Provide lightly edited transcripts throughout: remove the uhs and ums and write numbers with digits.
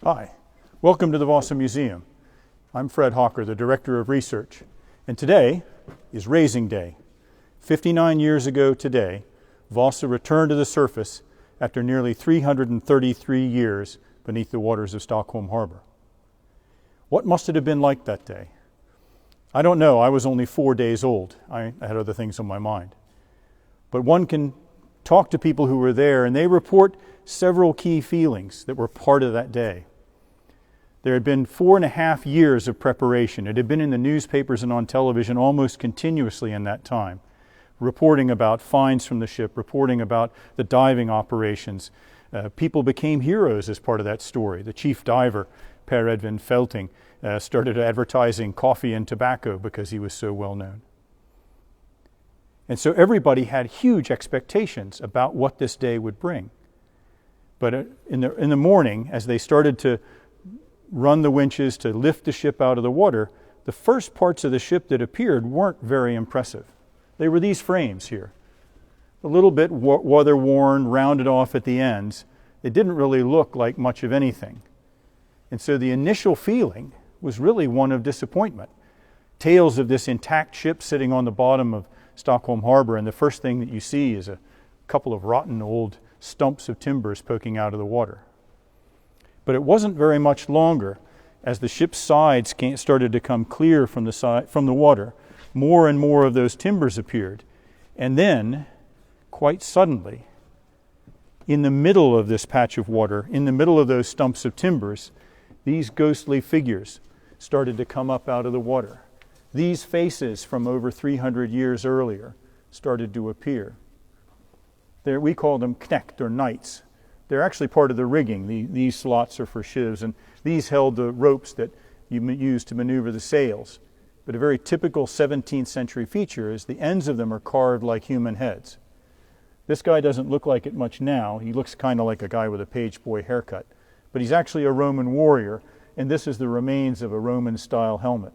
Hi, welcome to the Vasa Museum. I'm Fred Hocker, the Director of Research, and today is Raising Day. 59 years ago today, Vasa returned to the surface after nearly 333 years beneath the waters of Stockholm Harbor. What must it have been like that day? I don't know, I was only 4 days old. I had other things on my mind. But one can talk to people who were there, and they report several key feelings that were part of that day. There had been 4.5 years of preparation. It had been in the newspapers and on television almost continuously in that time, reporting about finds from the ship, reporting about the diving operations. People became heroes as part of that story. The chief diver, Per Edvin Felting, started advertising coffee and tobacco because he was so well known. And so everybody had huge expectations about what this day would bring. But in the morning, as they started to run the winches to lift the ship out of the water, the first parts of the ship that appeared weren't very impressive. They were these frames here. A little bit weather-worn, rounded off at the ends. It didn't really look like much of anything. And so the initial feeling was really one of disappointment. Tales of this intact ship sitting on the bottom of Stockholm Harbor, and the first thing that you see is a couple of rotten old stumps of timbers poking out of the water. But it wasn't very much longer as the ship's sides started to come clear from the water. More and more of those timbers appeared. And then, quite suddenly, in the middle of this patch of water, in the middle of those stumps of timbers, these ghostly figures started to come up out of the water. These faces from over 300 years earlier started to appear. We call them knecht, or knights. They're actually part of the rigging. These slots are for shivs, and these held the ropes that you use to maneuver the sails. But a very typical 17th century feature is the ends of them are carved like human heads. This guy doesn't look like it much now. He looks kind of like a guy with a page boy haircut. But he's actually a Roman warrior, and this is the remains of a Roman-style helmet.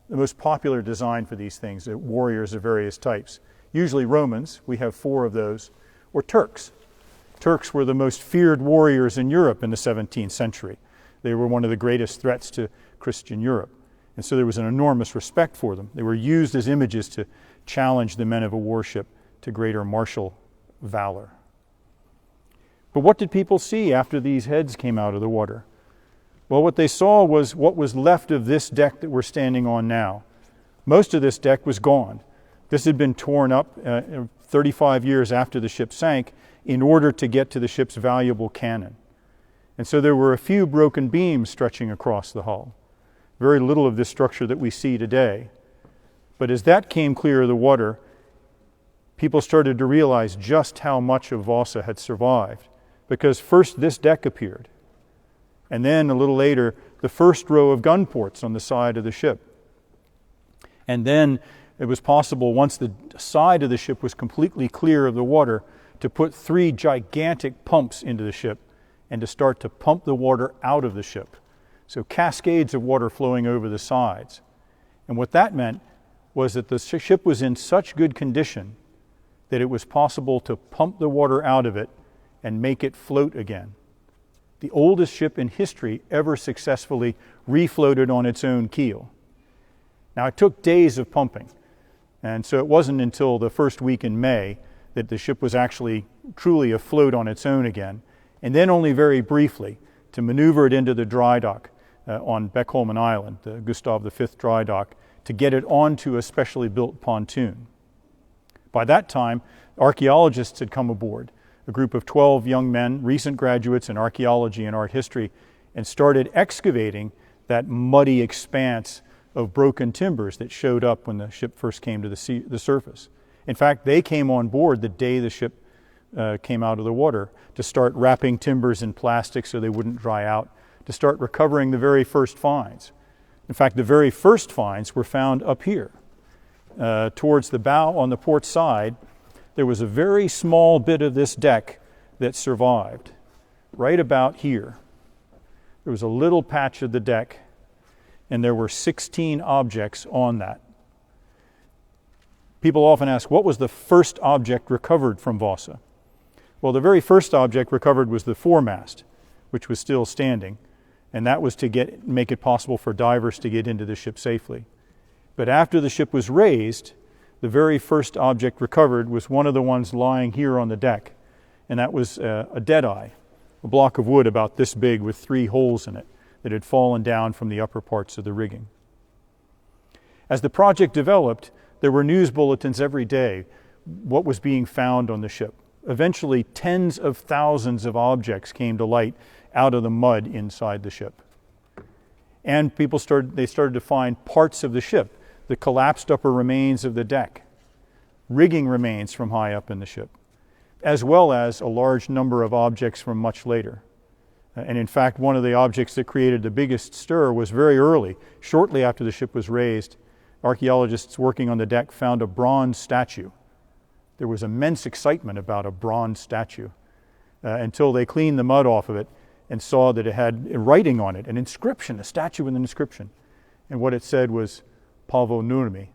The most popular design for these things are warriors of various types. Usually Romans, we have 4 of those, or Turks. Turks were the most feared warriors in Europe in the 17th century. They were one of the greatest threats to Christian Europe. And so there was an enormous respect for them. They were used as images to challenge the men of a warship to greater martial valor. But what did people see after these heads came out of the water? Well, what they saw was what was left of this deck that we're standing on now. Most of this deck was gone. This had been torn up 35 years after the ship sank in order to get to the ship's valuable cannon. And so there were a few broken beams stretching across the hull. Very little of this structure that we see today. But as that came clear of the water, people started to realize just how much of Vasa had survived. Because first this deck appeared. And then a little later, the first row of gun ports on the side of the ship. And then it was possible, once the side of the ship was completely clear of the water, to put 3 gigantic pumps into the ship and to start to pump the water out of the ship. So cascades of water flowing over the sides. And what that meant was that the ship was in such good condition that it was possible to pump the water out of it and make it float again. The oldest ship in history ever successfully refloated on its own keel. Now, it took days of pumping, and so it wasn't until the first week in May that the ship was actually truly afloat on its own again, and then only very briefly to maneuver it into the dry dock on Beckholmen Island, the Gustav V dry dock, to get it onto a specially built pontoon. By that time, archaeologists had come aboard, a group of 12 young men, recent graduates in archaeology and art history, and started excavating that muddy expanse of broken timbers that showed up when the ship first came to the surface. In fact, they came on board the day the ship came out of the water to start wrapping timbers in plastic so they wouldn't dry out, to start recovering the very first finds. In fact, the very first finds were found up here. Towards the bow on the port side, there was a very small bit of this deck that survived, right about here. There was a little patch of the deck, and there were 16 objects on that. People often ask, what was the first object recovered from Vasa? Well, the very first object recovered was the foremast, which was still standing. and that was to make it possible for divers to get into the ship safely. But after the ship was raised, the very first object recovered was one of the ones lying here on the deck, and that was a deadeye, a block of wood about this big with 3 holes in it that had fallen down from the upper parts of the rigging. As the project developed, there were news bulletins every day, what was being found on the ship. Eventually, tens of thousands of objects came to light out of the mud inside the ship. And people started to find parts of the ship, the collapsed upper remains of the deck, rigging remains from high up in the ship, as well as a large number of objects from much later. And in fact, one of the objects that created the biggest stir was very early. Shortly after the ship was raised, archaeologists working on the deck found a bronze statue. There was immense excitement about a bronze statue until they cleaned the mud off of it and saw that it had writing on it, an inscription, a statue with an inscription. And what it said was Paavo Nurmi,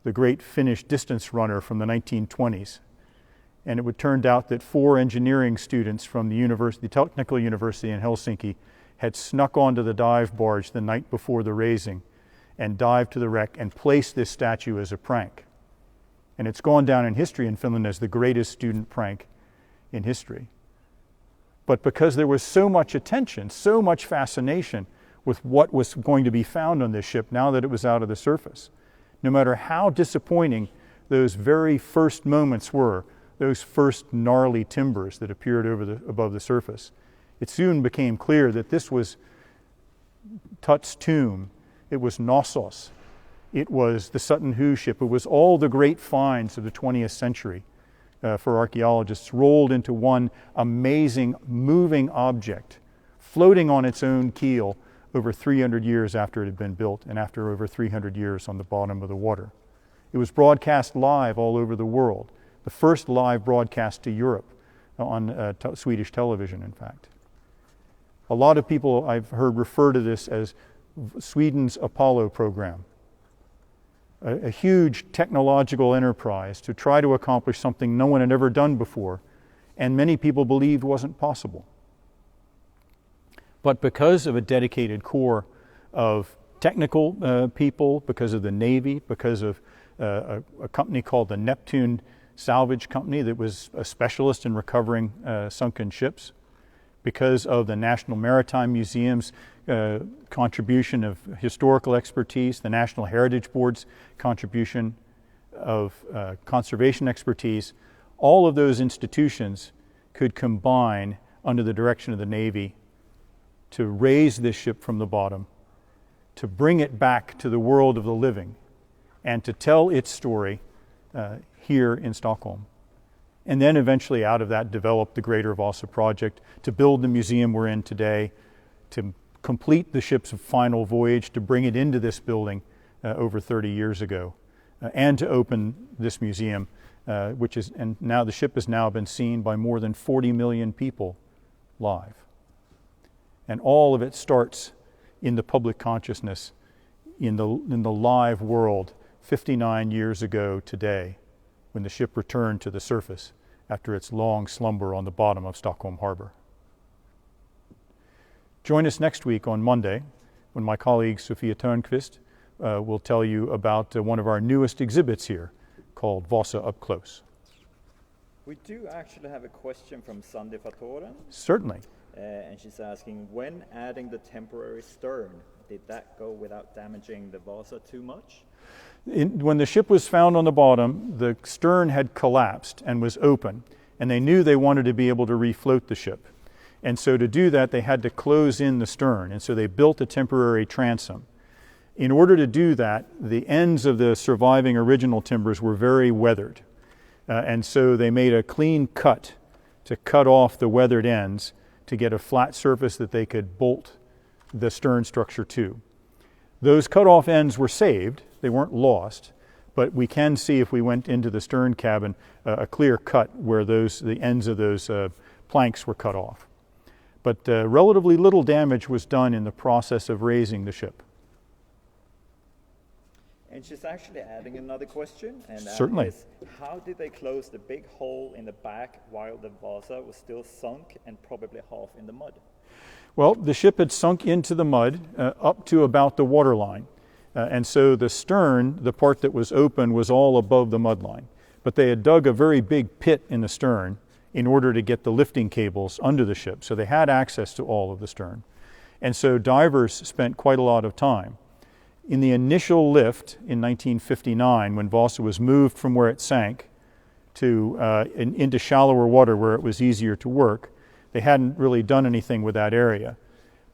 the great Finnish distance runner from the 1920s. And it would turn out that 4 engineering students from the Technical University in Helsinki had snuck onto the dive barge the night before the raising and dived to the wreck and placed this statue as a prank. And it's gone down in history in Finland as the greatest student prank in history. But because there was so much attention, so much fascination with what was going to be found on this ship now that it was out of the surface, no matter how disappointing those very first moments were, those first gnarly timbers that appeared above the surface, it soon became clear that this was Tut's tomb, it was Knossos, it was the Sutton Hoo ship, it was all the great finds of the 20th century for archaeologists rolled into one amazing moving object floating on its own keel over 300 years after it had been built and after over 300 years on the bottom of the water. It was broadcast live all over the world, the first live broadcast to Europe on Swedish television, in fact. A lot of people I've heard refer to this as Sweden's Apollo program, a huge technological enterprise to try to accomplish something no one had ever done before, and many people believed wasn't possible. But because of a dedicated core of technical people, because of the Navy, because of a company called the Neptune Salvage Company that was a specialist in recovering sunken ships, because of the National Maritime Museum's contribution of historical expertise, the National Heritage Board's contribution of conservation expertise, all of those institutions could combine under the direction of the Navy to raise this ship from the bottom, to bring it back to the world of the living, and to tell its story here in Stockholm. And then eventually out of that develop the Greater Vasa project, to build the museum we're in today, to complete the ship's final voyage, to bring it into this building over 30 years ago, and to open this museum, and now the ship has now been seen by more than 40 million people live. And all of it starts in the public consciousness, in the live world 59 years ago today, when the ship returned to the surface after its long slumber on the bottom of Stockholm Harbor. Join us next week on Monday when my colleague Sofia Törnqvist will tell you about one of our newest exhibits here called Vasa Up Close. We do actually have a question from Sandy Fatoren. Certainly. And she's asking, when adding the temporary stern, did that go without damaging the Vasa too much? When the ship was found on the bottom, the stern had collapsed and was open, and they knew they wanted to be able to refloat the ship. And so to do that, they had to close in the stern, and so they built a temporary transom. In order to do that, the ends of the surviving original timbers were very weathered, and so they made a clean cut to cut off the weathered ends to get a flat surface that they could bolt the stern structure to. Those cut-off ends were saved. They weren't lost, but we can see if we went into the stern cabin a clear cut where the ends of those planks were cut off. But relatively little damage was done in the process of raising the ship. And she's actually adding another question, and that Certainly. is, how did they close the big hole in the back while the Vasa was still sunk and probably half in the mud? Well, the ship had sunk into the mud up to about the waterline. And so the stern, the part that was open, was all above the mud line. But they had dug a very big pit in the stern in order to get the lifting cables under the ship. So they had access to all of the stern. And so divers spent quite a lot of time. In the initial lift in 1959, when Vasa was moved from where it sank to into shallower water where it was easier to work, they hadn't really done anything with that area.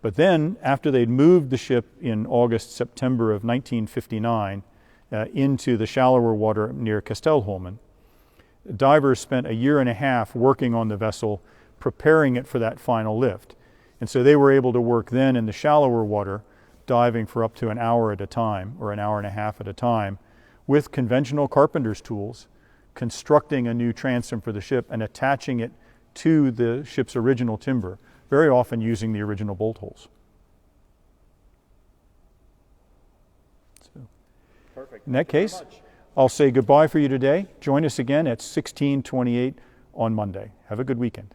But then, after they'd moved the ship in August, September of 1959 into the shallower water near Kastelholmen, divers spent a year and a half working on the vessel, preparing it for that final lift. And so they were able to work then in the shallower water, diving for up to an hour at a time, or an hour and a half at a time, with conventional carpenter's tools, constructing a new transom for the ship and attaching it to the ship's original timber, very often using the original bolt holes. So, Perfect. in that case, I'll say goodbye for you today. Join us again at 16:28 on Monday. Have a good weekend.